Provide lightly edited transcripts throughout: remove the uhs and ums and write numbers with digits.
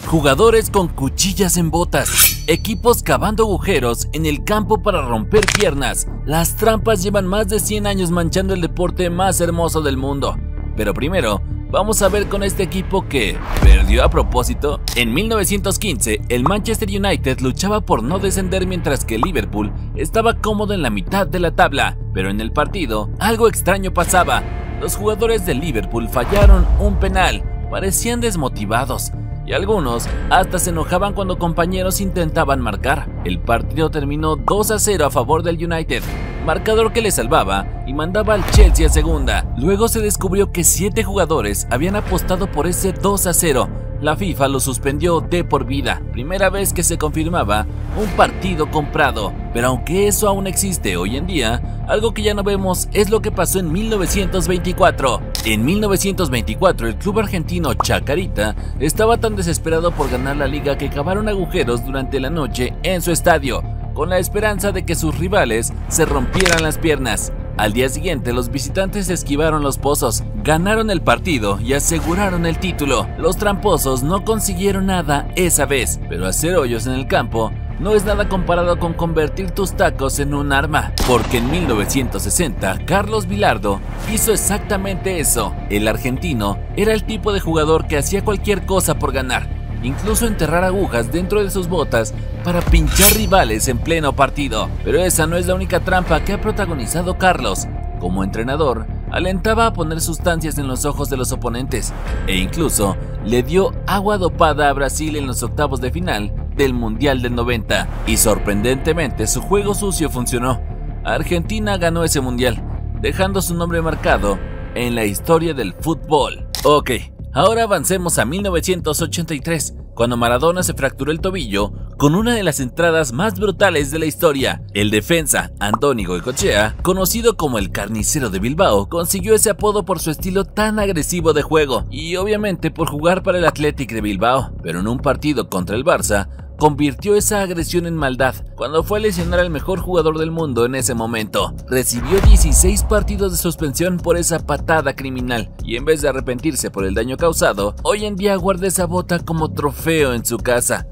jugadores con cuchillas en botas, equipos cavando agujeros en el campo para romper piernas. Las trampas llevan más de 100 años manchando el deporte más hermoso del mundo. Pero primero, vamos a ver con este equipo que perdió a propósito. En 1915, el Manchester United luchaba por no descender mientras que Liverpool estaba cómodo en la mitad de la tabla. Pero en el partido, algo extraño pasaba. Los jugadores de Liverpool fallaron un penal, parecían desmotivados y algunos hasta se enojaban cuando compañeros intentaban marcar. El partido terminó 2-0 a favor del United, marcador que le salvaba y mandaba al Chelsea a segunda. Luego se descubrió que 7 jugadores habían apostado por ese 2-0. La FIFA lo suspendió de por vida, primera vez que se confirmaba un partido comprado. Pero aunque eso aún existe hoy en día, algo que ya no vemos es lo que pasó en 1924. En 1924 el club argentino Chacarita estaba tan desesperado por ganar la liga que cavaron agujeros durante la noche en su estadio, con la esperanza de que sus rivales se rompieran las piernas. Al día siguiente los visitantes esquivaron los pozos, ganaron el partido y aseguraron el título. Los tramposos no consiguieron nada esa vez, pero hacer hoyos en el campo no es nada comparado con convertir tus tacos en un arma, porque en 1960 Carlos Bilardo hizo exactamente eso. El argentino era el tipo de jugador que hacía cualquier cosa por ganar, incluso enterrar agujas dentro de sus botas para pinchar rivales en pleno partido. Pero esa no es la única trampa que ha protagonizado Carlos. Como entrenador, alentaba a poner sustancias en los ojos de los oponentes e incluso le dio agua dopada a Brasil en los octavos de final del Mundial del 90, y sorprendentemente su juego sucio funcionó. Argentina ganó ese mundial, dejando su nombre marcado en la historia del fútbol. Ok, ahora avancemos a 1983, cuando Maradona se fracturó el tobillo con una de las entradas más brutales de la historia. El defensa Andoni Goicoechea, conocido como el Carnicero de Bilbao, consiguió ese apodo por su estilo tan agresivo de juego y obviamente por jugar para el Athletic de Bilbao. Pero en un partido contra el Barça, convirtió esa agresión en maldad cuando fue a lesionar al mejor jugador del mundo en ese momento. Recibió 16 partidos de suspensión por esa patada criminal y en vez de arrepentirse por el daño causado, hoy en día guarda esa bota como trofeo en su casa.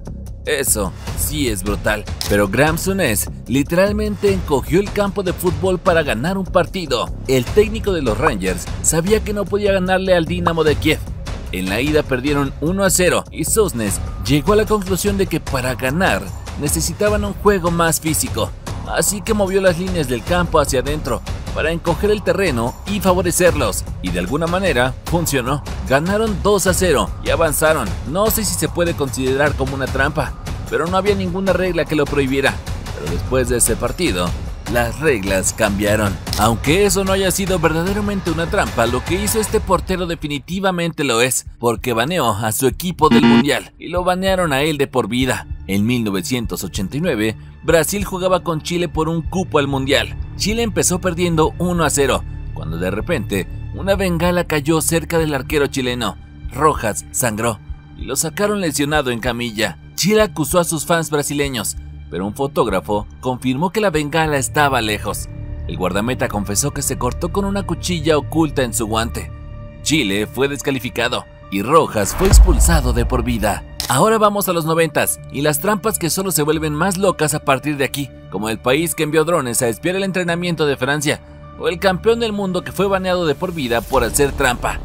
Eso sí es brutal. Pero Graham Souness literalmente encogió el campo de fútbol para ganar un partido. El técnico de los Rangers sabía que no podía ganarle al Dinamo de Kiev. En la ida perdieron 1-0 y Souness llegó a la conclusión de que para ganar necesitaban un juego más físico, así que movió las líneas del campo hacia adentro para encoger el terreno y favorecerlos, y de alguna manera funcionó. Ganaron 2-0 y avanzaron. No sé si se puede considerar como una trampa, pero no había ninguna regla que lo prohibiera. Pero después de ese partido, las reglas cambiaron. Aunque eso no haya sido verdaderamente una trampa, lo que hizo este portero definitivamente lo es, porque baneó a su equipo del mundial y lo banearon a él de por vida. En 1989, Brasil jugaba con Chile por un cupo al mundial. Chile empezó perdiendo 1-0, cuando de repente una bengala cayó cerca del arquero chileno. Rojas sangró y lo sacaron lesionado en camilla. Chile acusó a sus fans brasileños, pero un fotógrafo confirmó que la bengala estaba lejos. El guardameta confesó que se cortó con una cuchilla oculta en su guante. Chile fue descalificado y Rojas fue expulsado de por vida. Ahora vamos a los 90s y las trampas que solo se vuelven más locas a partir de aquí, como el país que envió drones a espiar el entrenamiento de Francia, o el campeón del mundo que fue baneado de por vida por hacer trampa.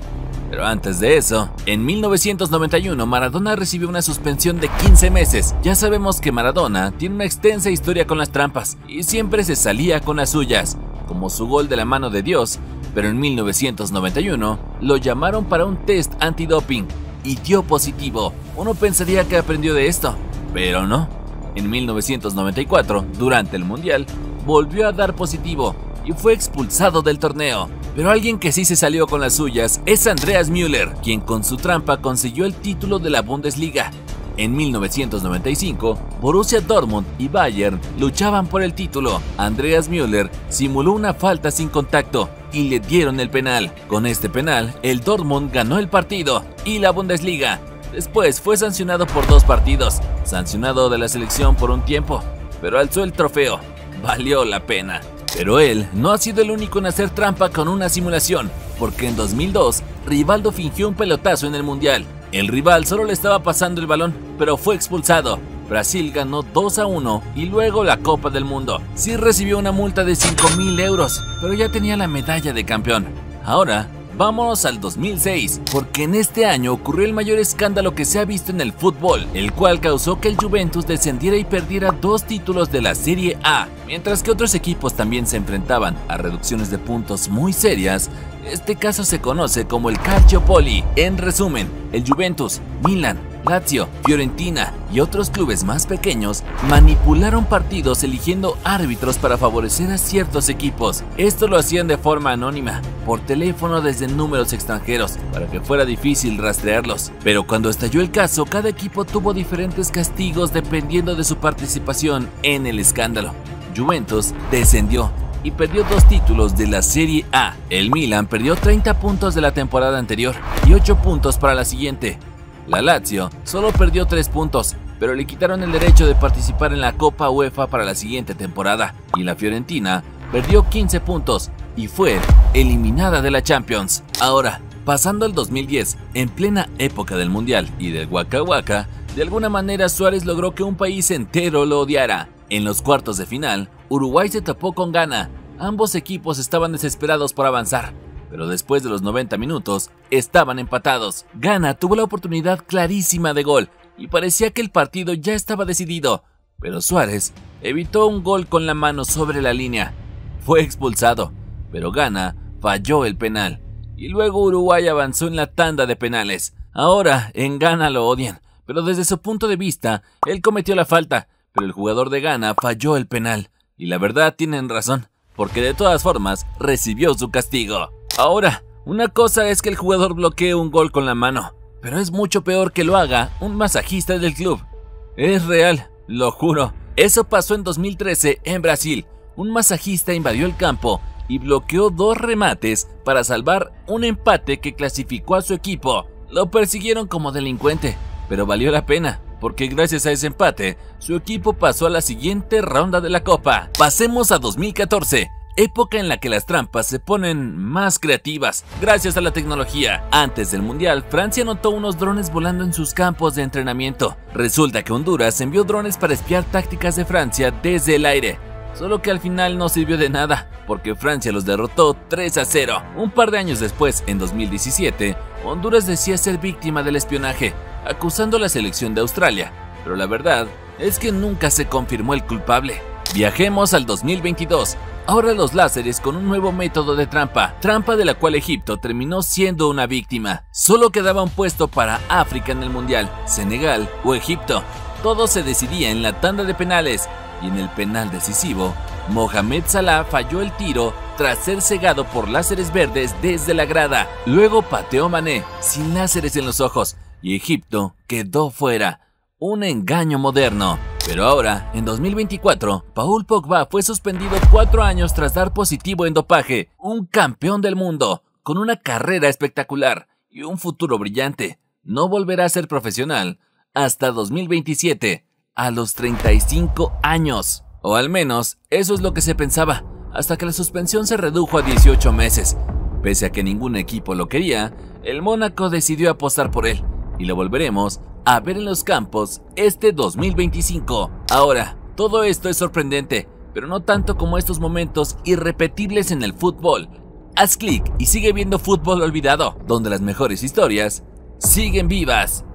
Pero antes de eso, en 1991 Maradona recibió una suspensión de 15 meses. Ya sabemos que Maradona tiene una extensa historia con las trampas y siempre se salía con las suyas, como su gol de la mano de Dios, pero en 1991 lo llamaron para un test antidoping y dio positivo. Uno pensaría que aprendió de esto, pero no. En 1994, durante el Mundial, volvió a dar positivo y fue expulsado del torneo. Pero alguien que sí se salió con las suyas es Andreas Müller, quien con su trampa consiguió el título de la Bundesliga. En 1995, Borussia Dortmund y Bayern luchaban por el título. Andreas Müller simuló una falta sin contacto y le dieron el penal. Con este penal, el Dortmund ganó el partido y la Bundesliga. Después fue sancionado por 2 partidos, sancionado de la selección por un tiempo, pero alzó el trofeo. Valió la pena. Pero él no ha sido el único en hacer trampa con una simulación, porque en 2002 Rivaldo fingió un pelotazo en el Mundial El rival solo le estaba pasando el balón, pero fue expulsado. Brasil ganó 2-1 y luego la Copa del Mundo. Sí recibió una multa de 5.000 euros, pero ya tenía la medalla de campeón. Ahora, vámonos al 2006, porque en este año ocurrió el mayor escándalo que se ha visto en el fútbol, el cual causó que el Juventus descendiera y perdiera 2 títulos de la Serie A. Mientras que otros equipos también se enfrentaban a reducciones de puntos muy serias, este caso se conoce como el Calciopoli. En resumen, el Juventus, Milan, Lazio, Fiorentina y otros clubes más pequeños manipularon partidos eligiendo árbitros para favorecer a ciertos equipos. Esto lo hacían de forma anónima, por teléfono desde números extranjeros, para que fuera difícil rastrearlos. Pero cuando estalló el caso, cada equipo tuvo diferentes castigos dependiendo de su participación en el escándalo. Juventus descendió y perdió 2 títulos de la Serie A. El Milan perdió 30 puntos de la temporada anterior y 8 puntos para la siguiente. La Lazio solo perdió 3 puntos, pero le quitaron el derecho de participar en la Copa UEFA para la siguiente temporada. Y la Fiorentina perdió 15 puntos y fue eliminada de la Champions. Ahora, pasando al 2010, en plena época del Mundial y del Waka Waka, de alguna manera Suárez logró que un país entero lo odiara. En los cuartos de final, Uruguay se topó con Ghana. Ambos equipos estaban desesperados por avanzar, pero después de los 90 minutos, estaban empatados. Ghana tuvo la oportunidad clarísima de gol y parecía que el partido ya estaba decidido, pero Suárez evitó un gol con la mano sobre la línea. Fue expulsado, pero Ghana falló el penal y luego Uruguay avanzó en la tanda de penales. Ahora en Ghana lo odian, pero desde su punto de vista, él cometió la falta, pero el jugador de Ghana falló el penal. Y la verdad tienen razón, porque de todas formas recibió su castigo. Ahora, una cosa es que el jugador bloquee un gol con la mano, pero es mucho peor que lo haga un masajista del club. Es real, lo juro. Eso pasó en 2013 en Brasil. Un masajista invadió el campo y bloqueó 2 remates para salvar un empate que clasificó a su equipo. Lo persiguieron como delincuente, pero valió la pena, porque gracias a ese empate, su equipo pasó a la siguiente ronda de la Copa. Pasemos a 2014, época en la que las trampas se ponen más creativas gracias a la tecnología. Antes del Mundial, Francia notó unos drones volando en sus campos de entrenamiento. Resulta que Honduras envió drones para espiar tácticas de Francia desde el aire. Solo que al final no sirvió de nada, porque Francia los derrotó 3-0. Un par de años después, en 2017, Honduras decía ser víctima del espionaje, acusando a la selección de Australia, pero la verdad es que nunca se confirmó el culpable. Viajemos al 2022. Ahora los láseres con un nuevo método de trampa de la cual Egipto terminó siendo una víctima. Solo quedaba un puesto para África en el Mundial, Senegal o Egipto. Todo se decidía en la tanda de penales, y en el penal decisivo, Mohamed Salah falló el tiro tras ser cegado por láseres verdes desde la grada. Luego pateó Mané, sin láseres en los ojos, y Egipto quedó fuera. Un engaño moderno. Pero ahora, en 2024, Paul Pogba fue suspendido 4 años tras dar positivo en dopaje. Un campeón del mundo, con una carrera espectacular y un futuro brillante. No volverá a ser profesional hasta 2027, a los 35 años. O al menos, eso es lo que se pensaba, hasta que la suspensión se redujo a 18 meses. Pese a que ningún equipo lo quería, el Mónaco decidió apostar por él, y lo volveremos a ver en los campos este 2025. Ahora, todo esto es sorprendente, pero no tanto como estos momentos irrepetibles en el fútbol. Haz clic y sigue viendo Fútbol Olvidado, donde las mejores historias siguen vivas.